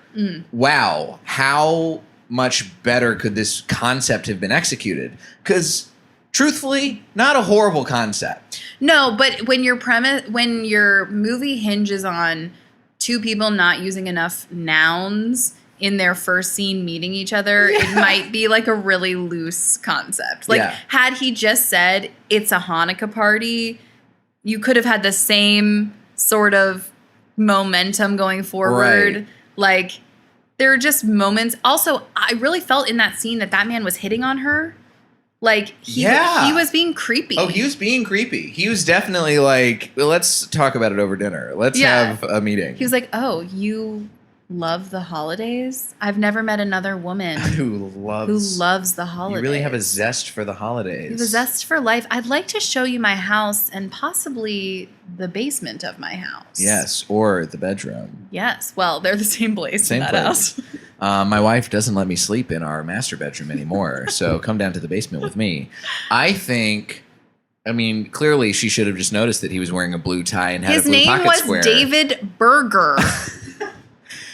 wow, how much better could this concept have been executed? Because, truthfully, not a horrible concept. No, but when your movie hinges on two people not using enough nouns in their first scene meeting each other, it might be like a really loose concept. Like, had he just said, it's a Hanukkah party, you could have had the same sort of momentum going forward. Right. Like, there are just moments. Also, I really felt in that scene that man was hitting on her. Like, he was being creepy. Oh, he was being creepy. He was definitely like, well, let's talk about it over dinner. Let's have a meeting. He was like, oh, you love the holidays? I've never met another woman who loves the holidays. You really have a zest for the holidays. You have a zest for life. I'd like to show you my house and possibly the basement of my house. Yes, or the bedroom. Yes. Well, they're the same place in that place. house. My wife doesn't let me sleep in our master bedroom anymore, so come down to the basement with me. I mean, clearly she should have just noticed that he was wearing a blue tie and had a blue pocket square. His name was David Berger.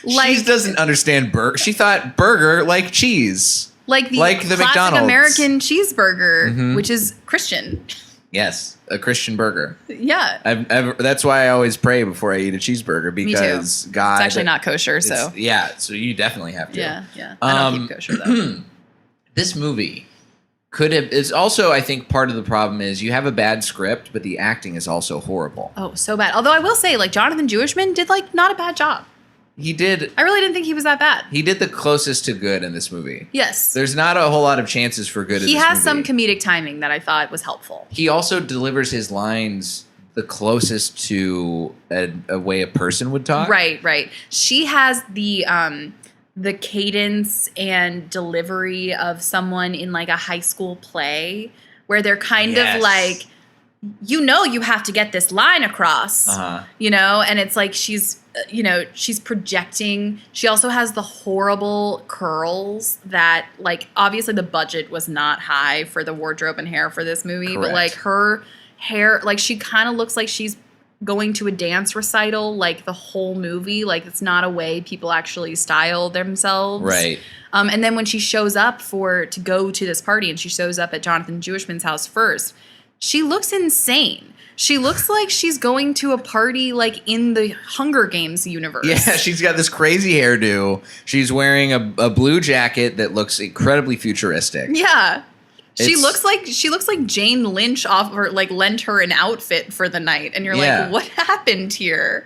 She doesn't understand burger. She thought burger like cheese. Like the classic McDonald's American cheeseburger, which is Christian. Yes, a Christian burger. Yeah. That's why I always pray before I eat a cheeseburger, because God... It's actually not kosher, so... Yeah, so you definitely have to. Yeah. I don't keep kosher, though. This movie could have... It's also, I think, part of the problem is you have a bad script, but the acting is also horrible. Oh, so bad. Although I will say, like, Jonathan Jewishman did, like, not a bad job. He did... I really didn't think he was that bad. He did the closest to good in this movie. Yes. There's not a whole lot of chances for good in this movie. He has some comedic timing that I thought was helpful. He also delivers his lines the closest to a way a person would talk. Right. She has the cadence and delivery of someone in, like, a high school play where they're kind of like, you have to get this line across, and it's like she's projecting. She also has the horrible curls that, like, obviously the budget was not high for the wardrobe and hair for this movie, Correct. but, like, her hair, like, she kind of looks like she's going to a dance recital, like, the whole movie. Like, it's not a way people actually style themselves. Right. And then when she shows up to go to this party, and she shows up at Jonathan Jewishman's house first, she looks insane. She looks like she's going to a party, like, in the Hunger Games universe. Yeah, she's got this crazy hairdo. She's wearing a blue jacket that looks incredibly futuristic. Yeah. She looks like Jane Lynch lent her an outfit for the night, and you're like, what happened here?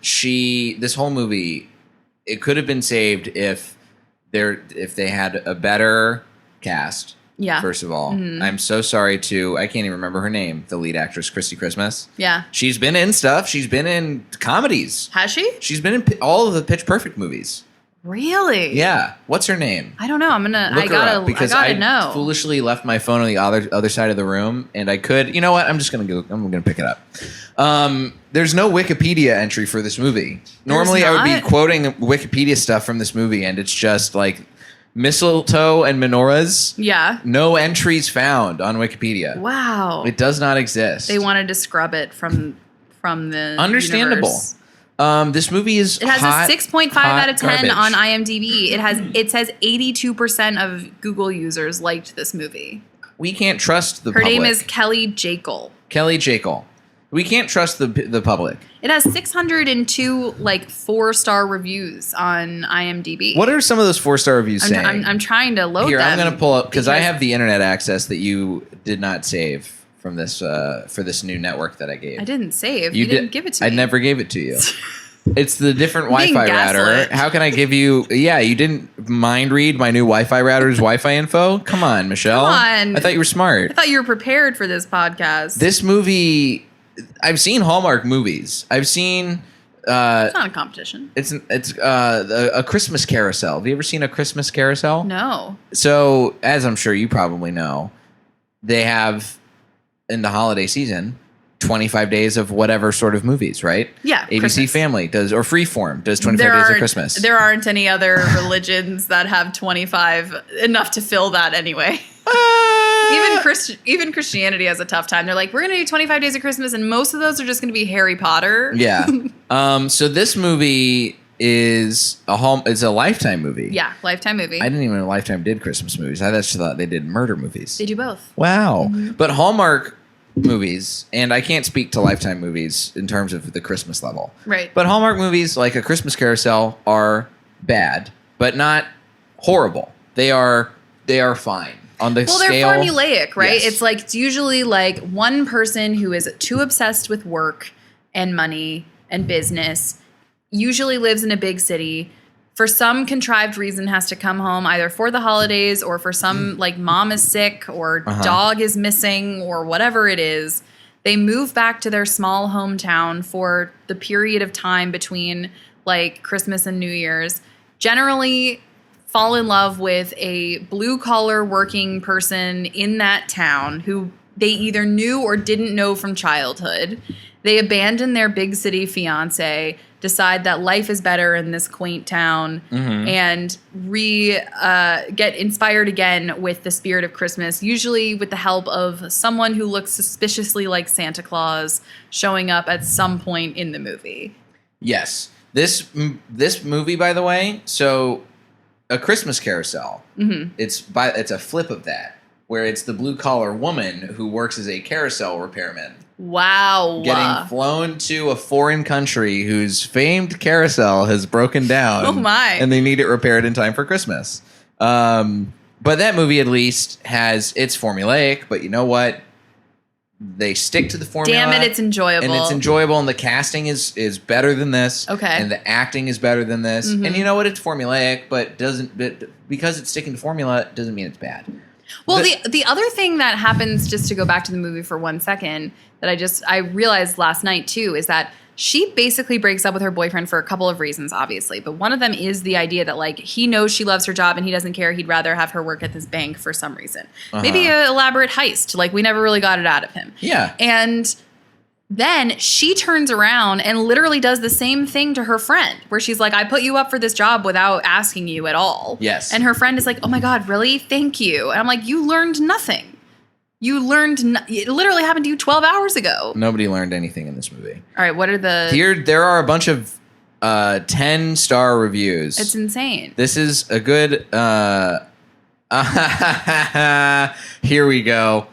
This whole movie, it could have been saved if they had a better cast. Yeah. First of all, I'm so sorry I can't even remember her name, the lead actress, Christy Christmas. Yeah. She's been in stuff. She's been in comedies. Has she? She's been in all of the Pitch Perfect movies. Really? Yeah. What's her name? I don't know. I gotta know. Foolishly left my phone on the other side of the room, and I could. You know what? I'm gonna pick it up. There's no Wikipedia entry for this movie. Normally, I would be quoting Wikipedia stuff from this movie, and it's just like Mistletoe and Menorahs. Yeah. No entries found on Wikipedia. Wow. It does not exist. They wanted to scrub it from the Understandable. universe. This movie is It has a 6.5 out of 10 garbage. on IMDb. It says 82% of Google users liked this movie. We can't trust the Her public. name is Kelly Jekyll. Kelly Jekyll. We can't trust the public. It has 602 like 4-star reviews on IMDb. What are some of those 4-star reviews saying? I'm trying to load Here, them. I'm going to pull up because I have the internet access that you did not save from this for this new network that I gave. I didn't save. You didn't give it to me. I never gave it to you. It's the different Being Wi-Fi router. gaslit. How can I give you? Yeah, you didn't mind read my new Wi-Fi router's Wi-Fi info. Come on, Michelle. Come on. I thought you were smart. I thought you were prepared for this podcast. This movie I've seen Hallmark movies. I've seen. It's not a competition. It's a Christmas Carousel. Have you ever seen a Christmas Carousel? No. So, as I'm sure you probably know, they have in the holiday season 25 days of whatever sort of movies, right? Yeah. ABC Christmas. Family does, or Freeform does 25 days of Christmas. There aren't any other religions that have 25 enough to fill that anyway. Even Christianity has a tough time. They're like, we're going to do 25 days of Christmas, and most of those are just going to be Harry Potter. Yeah. So this movie is a Lifetime movie. Yeah, Lifetime movie. I didn't even know Lifetime did Christmas movies. I just thought they did murder movies. They do both. Wow. But Hallmark movies, and I can't speak to Lifetime movies in terms of the Christmas level. Right. But Hallmark movies, like A Christmas Carousel, are bad, but not horrible. They are fine. On the Well, scale, they're formulaic, right? yes. It's usually like one person who is too obsessed with work and money and business, usually lives in a big city, for some contrived reason has to come home either for the holidays or for some like mom is sick or dog is missing or whatever it is. They move back to their small hometown for the period of time between like Christmas and New Year's. Generally fall in love with a blue-collar working person in that town who they either knew or didn't know from childhood. They abandon their big city fiance, decide that life is better in this quaint town, and get inspired again with the spirit of Christmas, usually with the help of someone who looks suspiciously like Santa Claus showing up at some point in the movie. Yes. This movie, by the way, so A Christmas Carousel, it's a flip of that, where it's the blue-collar woman who works as a carousel repairman. Wow. Getting flown to a foreign country whose famed carousel has broken down. Oh, my. And they need it repaired in time for Christmas. But that movie at least has, it's formulaic, but you know what? They stick to the formula. Damn it, it's enjoyable. And it's enjoyable, and the casting is better than this. Okay. And the acting is better than this. And you know what? It's formulaic, but because it's sticking to formula, doesn't mean it's bad. Well, the other thing that happens, just to go back to the movie for 1 second, that I realized last night too, is that she basically breaks up with her boyfriend for a couple of reasons, obviously. But one of them is the idea that like he knows she loves her job and he doesn't care. He'd rather have her work at this bank for some reason. Maybe an elaborate heist. Like we never really got it out of him. Yeah. And then she turns around and literally does the same thing to her friend, where she's like, I put you up for this job without asking you at all. Yes. And her friend is like, oh my God, really? Thank you. And I'm like, you learned nothing. It literally happened to you 12 hours ago. Nobody learned anything in this movie. All right, what are the... There are a bunch of 10-star reviews. It's insane. This is a good... Here we go.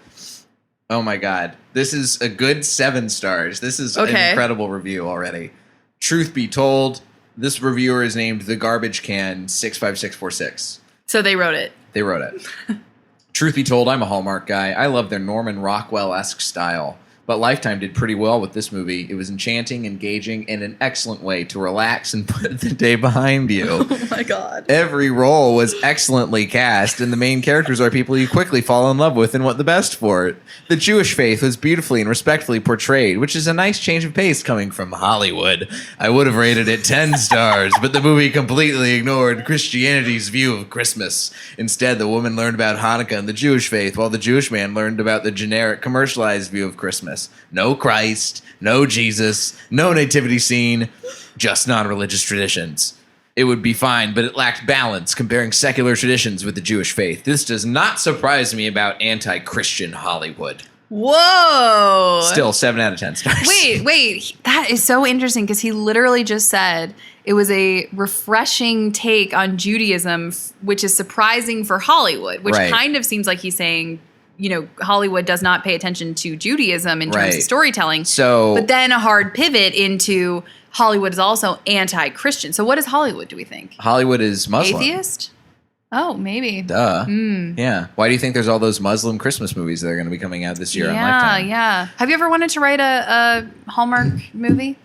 Oh my God. This is a good 7 stars. This is an incredible review already. Truth be told, this reviewer is named The Garbage Can 65646. So they wrote it. They wrote it. Truth be told, I'm a Hallmark guy. I love their Norman Rockwell-esque style. But Lifetime did pretty well with this movie. It was enchanting, engaging, and an excellent way to relax and put the day behind you. Oh my God. Every role was excellently cast, and the main characters are people you quickly fall in love with and want the best for. The Jewish faith was beautifully and respectfully portrayed, which is a nice change of pace coming from Hollywood. I would have rated it 10 stars, but the movie completely ignored Christianity's view of Christmas. Instead, the woman learned about Hanukkah and the Jewish faith, while the Jewish man learned about the generic, commercialized view of Christmas. No Christ, no Jesus, no nativity scene, just non-religious traditions. It would be fine, but it lacked balance comparing secular traditions with the Jewish faith. This does not surprise me about anti-Christian Hollywood. Whoa. Still 7 out of 10 stars. Wait. That is so interesting because he literally just said it was a refreshing take on Judaism, which is surprising for Hollywood, which kind of seems like he's saying, you know, Hollywood does not pay attention to Judaism in terms of storytelling. But then a hard pivot into Hollywood is also anti-Christian. So what is Hollywood, do we think? Hollywood is Muslim. Atheist? Oh, maybe. Duh. Yeah. Why do you think there's all those Muslim Christmas movies that are going to be coming out this year on Lifetime? Yeah. Have you ever wanted to write a Hallmark movie?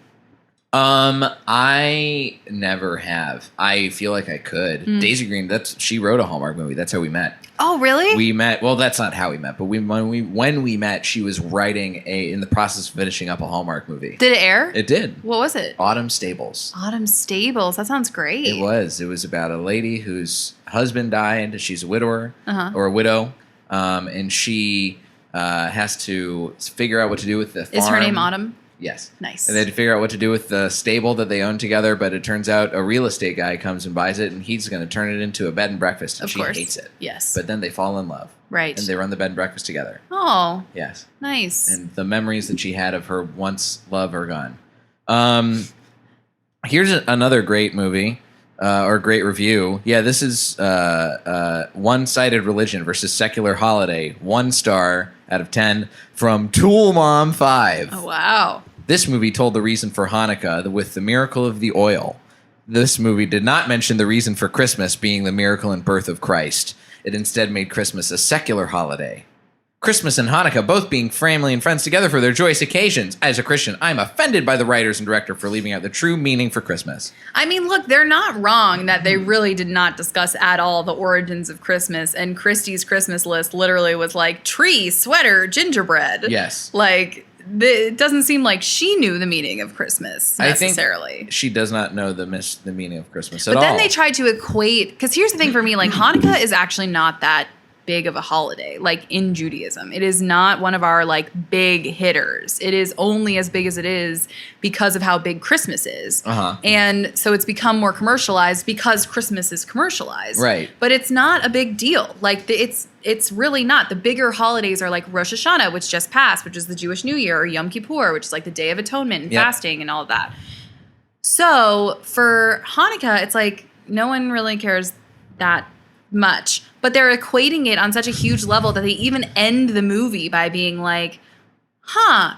I never have. I feel like I could. Daisy Green, she wrote a Hallmark movie. That's how we met. Oh, really? We met. Well, that's not how we met, but when we met, she was writing in the process of finishing up a Hallmark movie. Did it air? It did. What was it? Autumn Stables. Autumn Stables. That sounds great. It was. It was about a lady whose husband died. She's a widower or a widow, and she has to figure out what to do with the farm. Is her name Autumn? Yes. Nice. And they had to figure out what to do with the stable that they own together, but it turns out a real estate guy comes and buys it, and he's going to turn it into a bed and breakfast, and Of she course. hates it. Yes. But then they fall in love. Right. And they run the bed and breakfast together. Oh, Yes. nice. And the memories that she had of her once love are gone. Here's another great movie. Or great review. Yeah, this is One-Sided Religion versus Secular Holiday. 1 star out of 10 from Tool Mom 5. Oh, wow. This movie told the reason for Hanukkah with the miracle of the oil. This movie did not mention the reason for Christmas being the miracle and birth of Christ. It instead made Christmas a secular holiday. Christmas and Hanukkah both being family and friends together for their joyous occasions. As a Christian, I'm offended by the writers and director for leaving out the true meaning for Christmas. I mean, look, they're not wrong that they really did not discuss at all the origins of Christmas. And Christie's Christmas list literally was like tree, sweater, gingerbread. Yes. Like, it doesn't seem like she knew the meaning of Christmas necessarily. I think she does not know the meaning of Christmas at all. But then they tried to equate, because here's the thing for me, like Hanukkah is actually not that big of a holiday, like in Judaism. It is not one of our like big hitters. It is only as big as it is because of how big Christmas is. And so it's become more commercialized because Christmas is commercialized. Right. But it's not a big deal. Like it's really not. The bigger holidays are like Rosh Hashanah, which just passed, which is the Jewish New Year, or Yom Kippur, which is like the Day of Atonement and fasting and all of that. So for Hanukkah, it's like no one really cares that much. But they're equating it on such a huge level that they even end the movie by being like,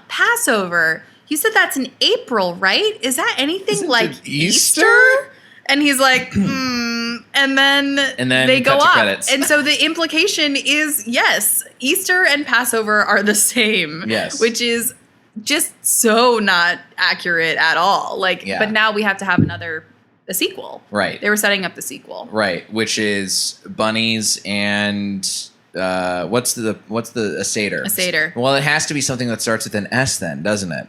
Passover. You said that's in April, right? Is that anything Isn't like it Easter? And he's like, and then they go cut to off. credits. And so the implication is, yes, Easter and Passover are the same. Yes. Which is just so not accurate at all. Like, but now we have to have a sequel. Right. They were setting up the sequel. Right, which is bunnies and what's a Seder? A Seder. Well, it has to be something that starts with an S then, doesn't it?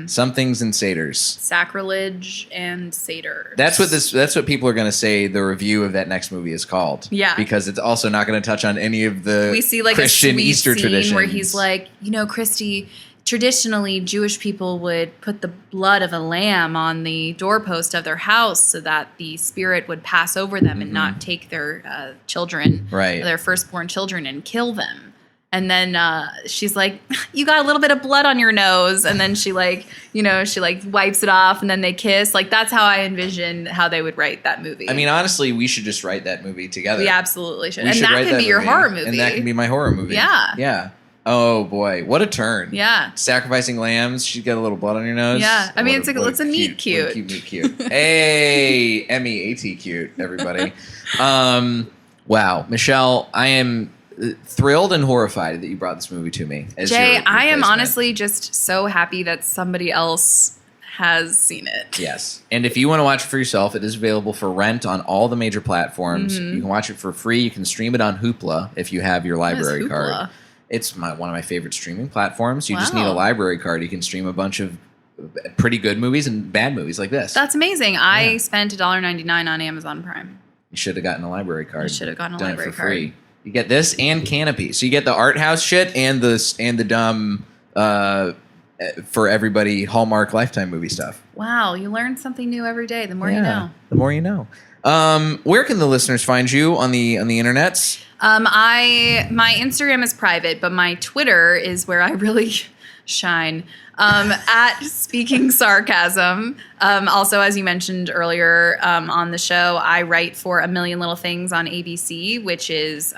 Some things in Seders. Sacrilege and Seder. That's what people are going to say the review of that next movie is called. Yeah. Because it's also not going to touch on any of the we see like Christian a sweet Easter scene traditions. where he's like, Christy, traditionally Jewish people would put the blood of a lamb on the doorpost of their house so that the spirit would pass over them and not take their children, right, their firstborn children, and kill them. And then she's like, you got a little bit of blood on your nose. And then she wipes it off and then they kiss. Like, that's how I envision how they would write that movie. I mean, honestly, we should just write that movie together. We absolutely should. And that can be your horror movie. And that can be my horror movie. Yeah. Yeah. Oh, boy. What a turn. Yeah. Sacrificing lambs. She's got a little blood on your nose. Yeah. I mean, it's a meet cute. What a meet cute. Hey, M-E-A-T cute, everybody. Wow. Michelle, I am thrilled and horrified that you brought this movie to me. Jay, I am honestly just so happy that somebody else has seen it. Yes. And if you want to watch it for yourself, it is available for rent on all the major platforms. You can watch it for free. You can stream it on Hoopla if you have your library card. It's one of my favorite streaming platforms. You just need a library card. You can stream a bunch of pretty good movies and bad movies like this. That's amazing. I spent $1.99 on Amazon Prime. You should have gotten a library card. You should have gotten a Done library it for card. free. You get this and Canopy. So you get the art house shit and the dumb for everybody Hallmark Lifetime movie stuff. Wow, you learn something new every day. The more you know. The more you know. Where can the listeners find you on the internets? My Instagram is private, but my Twitter is where I really shine. At Speaking Sarcasm. Also, as you mentioned earlier on the show, I write for A Million Little Things on ABC, which is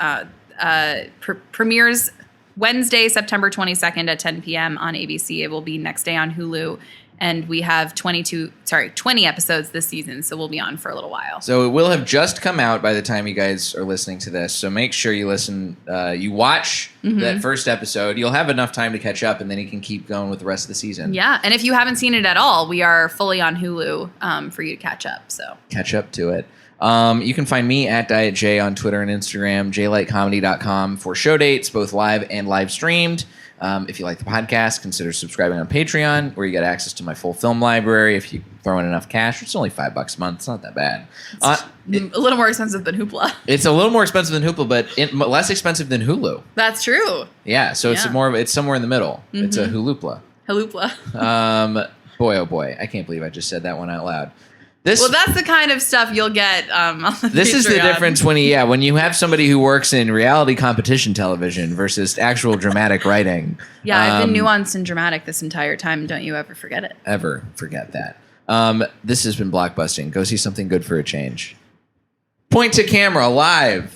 premieres Wednesday, September 22nd at 10 p.m. on ABC. It will be next day on Hulu. And we have 20 episodes this season, so we'll be on for a little while. So it will have just come out by the time you guys are listening to this. So make sure you listen, you watch that first episode. You'll have enough time to catch up, and then you can keep going with the rest of the season. Yeah, and if you haven't seen it at all, we are fully on Hulu for you to catch up. So catch up to it. You can find me at Diet J on Twitter and Instagram, jlightcomedy.com for show dates, both live and live streamed. If you like the podcast, consider subscribing on Patreon, where you get access to my full film library. If you throw in enough cash, it's only $5 a month. It's not that bad. A little more expensive than Hoopla. It's a little more expensive than Hoopla, but less expensive than Hulu. That's true. Yeah, so it's somewhere in the middle. It's a Hulupla. Haloopla. Boy, oh boy, I can't believe I just said that one out loud. Well, that's the kind of stuff you'll get on the This Patreon. is the difference when you have somebody who works in reality competition television versus actual dramatic writing. Yeah, I've been nuanced and dramatic this entire time. Don't you ever forget it. Ever forget that. This has been Blockbusting. Go see something good for a change. Point to camera live.